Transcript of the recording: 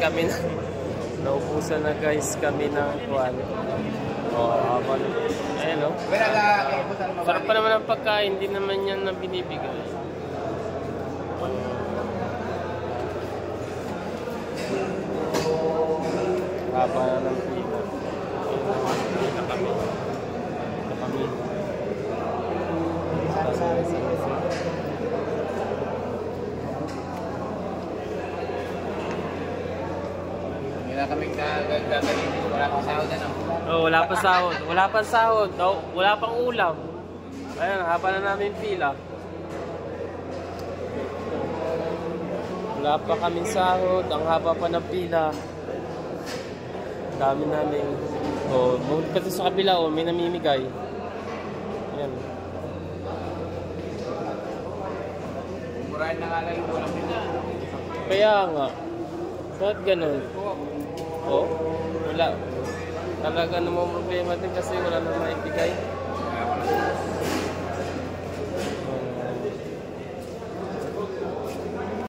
kami ng naubusan na guys kami ng kuwan. Habang ayun o. Sarap pa naman ang pagkain, hindi naman yan na binibigay. Haba na ng pila. Pila kami. Wala kaming gagaling. Wala pang sahod na, no? Oh, wala pa sahod. Wala pang sahod. Wala pang ulam. Ayun, haba na namin pila. Wala pa kaming sahod. Ang haba pa ng pila. Dami namin. Oh, pati sa kabila, oh, may namimigay. Ayan. Murahin na nga lang yung ulam nila. Kaya nga. Bakit ganun? Oh, wala. Talaga namang problema din kasi wala na maibigay.